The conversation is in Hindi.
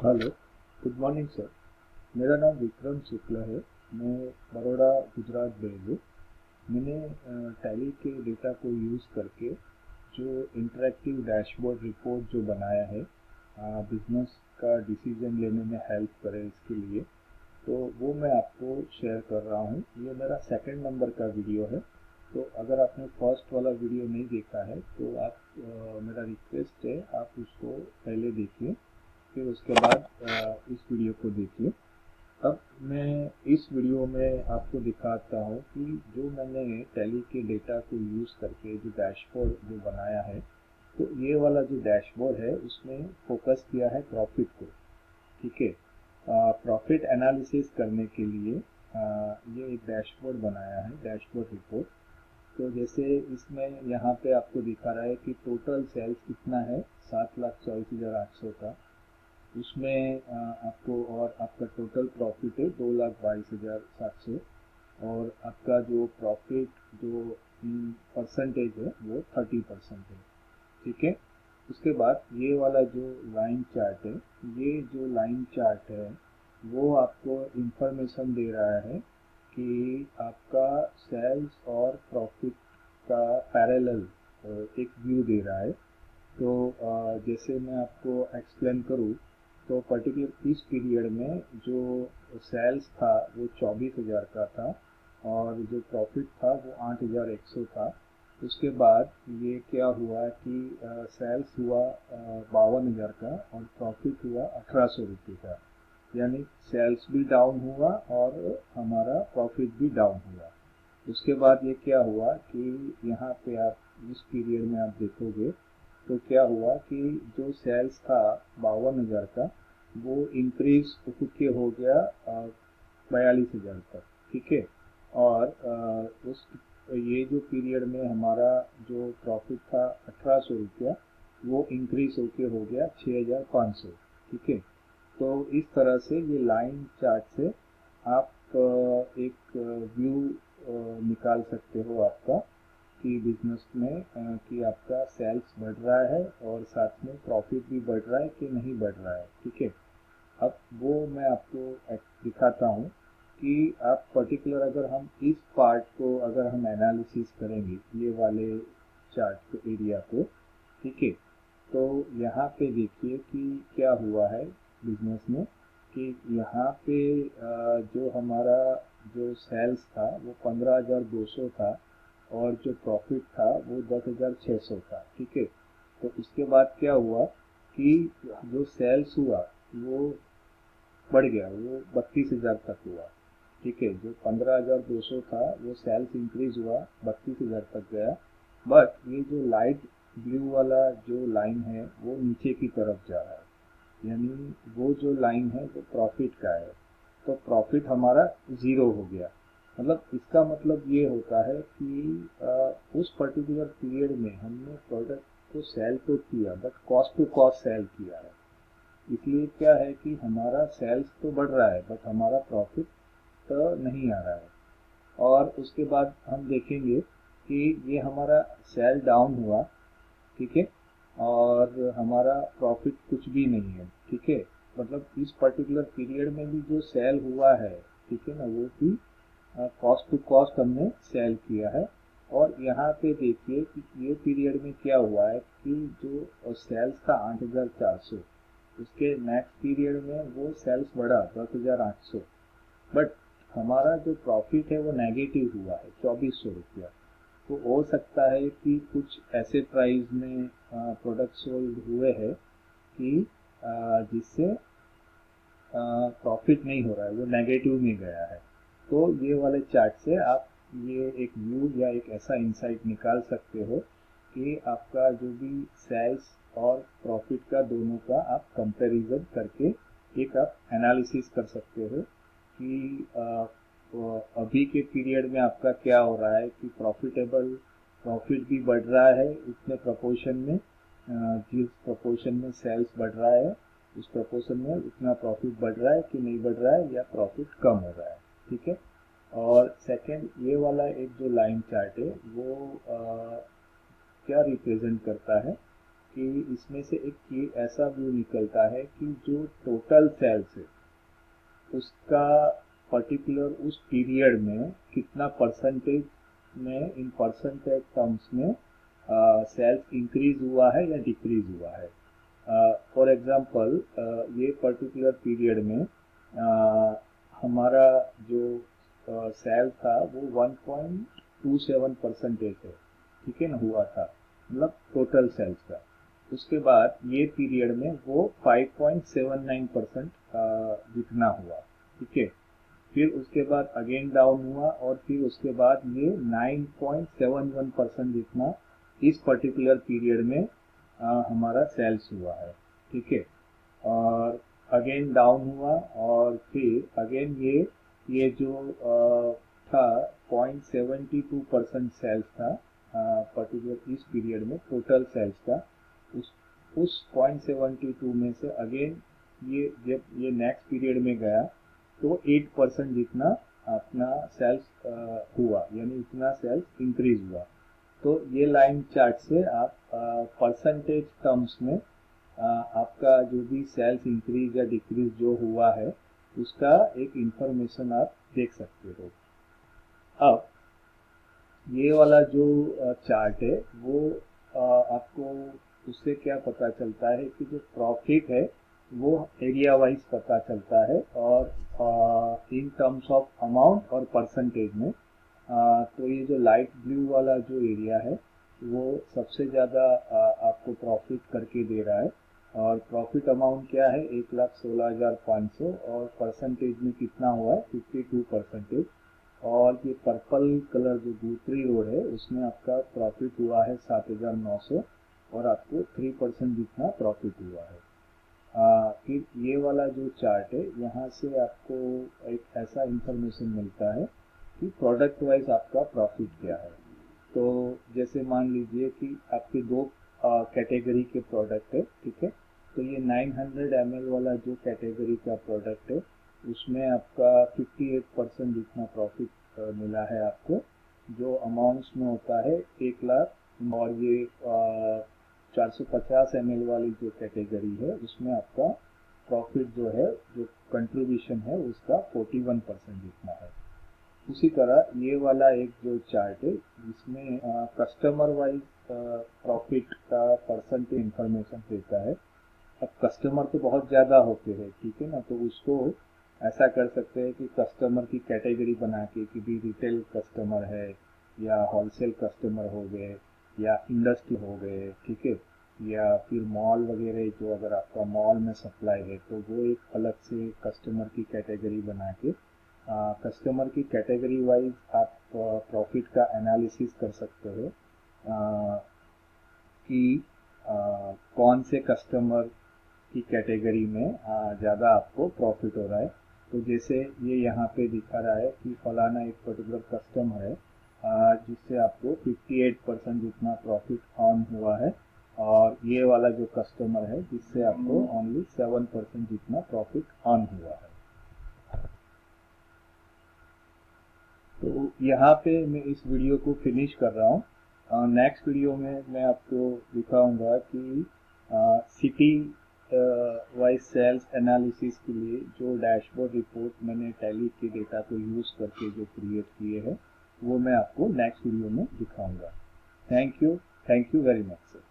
Hello, good morning sir. मेरा नाम विक्रम शुक्ला है। मैं बड़ौदा गुजरात में हूँ। मैंने टैली के डेटा को यूज़ करके जो इंटरेक्टिव डैशबोर्ड रिपोर्ट जो बनाया है, बिजनेस का डिसीजन लेने में हेल्प करे इसके लिए, तो वो मैं आपको शेयर कर रहा हूँ। ये मेरा सेकंड नंबर का वीडियो है। तो अगर आपने फर्स्ट वाला वीडियो नहीं देखा है तो आप मेरा रिक्वेस्ट है आप उसको पहले देखिए, फिर उसके बाद इस वीडियो को देखिए। अब मैं इस वीडियो में आपको दिखाता हूँ कि जो मैंने टैली के डेटा को यूज़ करके जो डैशबोर्ड जो बनाया है, तो ये वाला जो डैशबोर्ड है उसमें फोकस किया है प्रॉफिट को। ठीक है, प्रॉफिट एनालिसिस करने के लिए ये एक डैशबोर्ड बनाया है, डैशबोर्ड रिपोर्ट। तो जैसे इसमें यहाँ पे आपको दिखा रहा है कि टोटल सेल्स कितना है, 7,24,800 का। उसमें आपको और आपका टोटल प्रॉफिट है 2,22,700, और आपका जो प्रॉफिट जो परसेंटेज है वो 30% है। ठीक है, उसके बाद ये वाला जो लाइन चार्ट है, ये जो लाइन चार्ट है वो आपको इंफॉर्मेशन दे रहा है कि आपका सेल्स और प्रॉफिट का पैरेलल एक व्यू दे रहा है। तो जैसे मैं आपको एक्सप्लेन करूँ, तो पर्टिकुलर इस पीरियड में जो सेल्स था वो 24,000 का था, और जो प्रॉफिट था वो 8,100 था। उसके बाद ये क्या हुआ कि सेल्स हुआ 52,000 का और प्रॉफिट हुआ 1,800 रुपये का। यानी सेल्स भी डाउन हुआ और हमारा प्रॉफिट भी डाउन हुआ। उसके बाद ये क्या हुआ कि यहाँ पे आप इस पीरियड में आप देखोगे तो क्या हुआ कि जो सेल्स था 52,000 का, वो इंक्रीज के हो गया 42,000 तक। ठीक है, और उस ये जो पीरियड में हमारा जो प्रॉफिट था 1,800 रुपया, वो इंक्रीज होके हो गया 6,500। ठीक है, तो इस तरह से ये लाइन चार्ट से आप एक व्यू निकाल सकते हो आपका कि बिजनेस में कि आपका सेल्स बढ़ रहा है और साथ में प्रॉफिट भी बढ़ रहा है कि नहीं बढ़ रहा है। ठीक है, अब वो मैं आपको दिखाता हूँ कि आप पर्टिकुलर अगर हम इस पार्ट को अगर हम एनालिसिस करेंगे, ये वाले चार्ट एरिया को। ठीक है, तो यहाँ पे देखिए कि क्या हुआ है बिजनेस में, कि यहाँ पे जो हमारा जो सेल्स था वो 15,200 था, और जो प्रॉफिट था वो 10,600 था। ठीक है, तो उसके बाद क्या हुआ कि जो सेल्स हुआ वो बढ़ गया, वो 32,000 तक हुआ। ठीक है, जो 15,200 था वो सेल्स इंक्रीज हुआ 32,000 तक गया। बट ये जो लाइट ब्लू वाला जो लाइन है वो नीचे की तरफ जा रहा है, यानी वो जो लाइन है वो प्रॉफिट का है। तो प्रॉफिट हमारा ज़ीरो हो गया। मतलब इसका मतलब ये होता है कि उस पर्टिकुलर पीरियड में हमने प्रोडक्ट को सेल तो किया but cost to cost sell किया है। इसलिए क्या है कि हमारा सेल्स तो बढ़ रहा है बट हमारा प्रॉफिट तो नहीं आ रहा है। और उसके बाद हम देखेंगे कि ये हमारा सेल डाउन हुआ। ठीक है, और हमारा प्रॉफिट कुछ भी नहीं है। ठीक है, मतलब इस पर्टिकुलर पीरियड में भी जो सेल हुआ है, ठीक है ना, वो भी कॉस्ट टू कॉस्ट हमने सेल किया है। और यहाँ पे देखिए कि ये पीरियड में क्या हुआ है कि जो सेल्स था 8,400, उसके नेक्स्ट पीरियड में वो सेल्स बढ़ा 10,800, बट हमारा जो प्रॉफिट है वो नेगेटिव हुआ है 2,400 रुपया। तो हो सकता है कि कुछ ऐसे प्राइस में प्रोडक्ट सोल्ड हुए हैं कि जिससे प्रॉफिट नहीं हो रहा है, वो नेगेटिव में गया है। तो ये वाले चार्ट से आप ये एक व्यू या एक ऐसा इंसाइट निकाल सकते हो कि आपका जो भी सेल्स और प्रॉफिट का दोनों का आप कंपैरिजन करके एक आप एनालिसिस कर सकते हो कि तो अभी के पीरियड में आपका क्या हो रहा है कि प्रॉफिट भी बढ़ रहा है उतने प्रोपोर्शन में, जिस प्रोपोर्शन में सेल्स बढ़ रहा है उस प्रोपोर्शन में उतना प्रॉफिट बढ़ रहा है कि नहीं बढ़ रहा है, या प्रॉफिट कम हो रहा है। ठीक है, और सेकंड ये वाला एक जो लाइन चार्ट है वो क्या रिप्रेजेंट करता है कि इसमें से एक ये ऐसा व्यू निकलता है कि जो टोटल सेल्स है उसका पर्टिकुलर उस पीरियड में कितना परसेंटेज में इन परसेंटेज टर्म्स में सेल्स इंक्रीज हुआ है या डिक्रीज हुआ है। फॉर एग्जांपल ये पर्टिकुलर पीरियड में हमारा जो सेल था वो 1.27 परसेंटेज है, ठीक है ना, हुआ था, मतलब टोटल सेल्स का। उसके बाद ये पीरियड में वो 5.79% जितना हुआ, ठीक है। फिर उसके बाद अगेन डाउन हुआ और फिर उसके बाद ये 9.71% जितना इस पर्टिकुलर पीरियड में हमारा सेल्स हुआ है, ठीक है। और अगेन डाउन हुआ और फिर अगेन ये जो था 0.72% सेल्स था पर्टिकुलर इस पीरियड में टोटल सेल्स का। उस 0.72 में से अगेन ये जब ये नेक्स्ट पीरियड में गया तो 8% जितना अपना सेल्स हुआ, यानी इतना सेल्स इंक्रीज हुआ। तो ये लाइन चार्ट से आप परसेंटेज टर्म्स में आपका जो भी सेल्स इंक्रीज या डिक्रीज जो हुआ है उसका एक इंफॉर्मेशन आप देख सकते हो। अब ये वाला जो चार्ट है वो आपको उससे क्या पता चलता है कि जो प्रॉफिट है वो एरिया वाइज पता चलता है और इन टर्म्स ऑफ अमाउंट और परसेंटेज में। तो ये जो लाइट ब्लू वाला जो एरिया है वो सबसे ज़्यादा आपको प्रॉफिट करके दे रहा है और प्रॉफिट अमाउंट क्या है 1,16,500 और परसेंटेज में कितना हुआ है 52%। और ये पर्पल कलर जो दूसरी रोड है उसमें आपका प्रॉफिट हुआ है 7,900 और आपको 3% जितना प्रॉफिट हुआ है। फिर ये वाला जो चार्ट है यहाँ से आपको एक ऐसा इंफॉर्मेशन मिलता है कि प्रोडक्ट वाइज आपका प्रॉफिट क्या है। तो जैसे मान लीजिए कि आपके दो कैटेगरी के प्रोडक्ट है, ठीक है। तो ये 900 ml वाला जो कैटेगरी का प्रोडक्ट है उसमें आपका 58% जितना प्रॉफिट मिला है आपको, जो अमाउंट्स में होता है 1 लाख। और ये 450 ml वाली जो कैटेगरी है उसमें आपका प्रॉफिट जो है, जो कंट्रीब्यूशन है उसका 41% जितना है। उसी तरह ये वाला एक जो चार्ट है जिसमें कस्टमर वाइज प्रॉफिट का परसेंटेज इंफॉर्मेशन देता है। अब कस्टमर तो बहुत ज़्यादा होते हैं, ठीक है ना, तो उसको ऐसा कर सकते हैं कि कस्टमर की कैटेगरी बना के कि भी रिटेल कस्टमर है या होलसेल कस्टमर हो गए या इंडस्ट्री हो गए, ठीक है, या फिर मॉल वगैरह, जो अगर आपका मॉल में सप्लाई है तो वो एक अलग से कस्टमर की कैटेगरी बना के कस्टमर की कैटेगरी वाइज आप प्रॉफिट का एनालिसिस कर सकते हो कि कौन से कस्टमर की कैटेगरी में ज़्यादा आपको प्रॉफिट हो रहा है। तो जैसे ये यहाँ पे दिखा रहा है कि फलाना एक पर्टिकुलर कस्टमर है जिससे आपको 58% जितना प्रॉफिट अर्न हुआ है और ये वाला जो कस्टमर है जिससे आपको ओनली 7% जितना प्रॉफिट अर्न हुआ है। तो यहाँ पे मैं इस वीडियो को फिनिश कर रहा हूँ। नेक्स्ट वीडियो में मैं आपको दिखाऊंगा कि सिटी वाइज सेल्स एनालिसिस के लिए जो डैशबोर्ड रिपोर्ट मैंने टैली के डेटा को यूज़ करके जो क्रिएट किए हैं वो मैं आपको नेक्स्ट वीडियो में दिखाऊंगा। Thank you very much sir.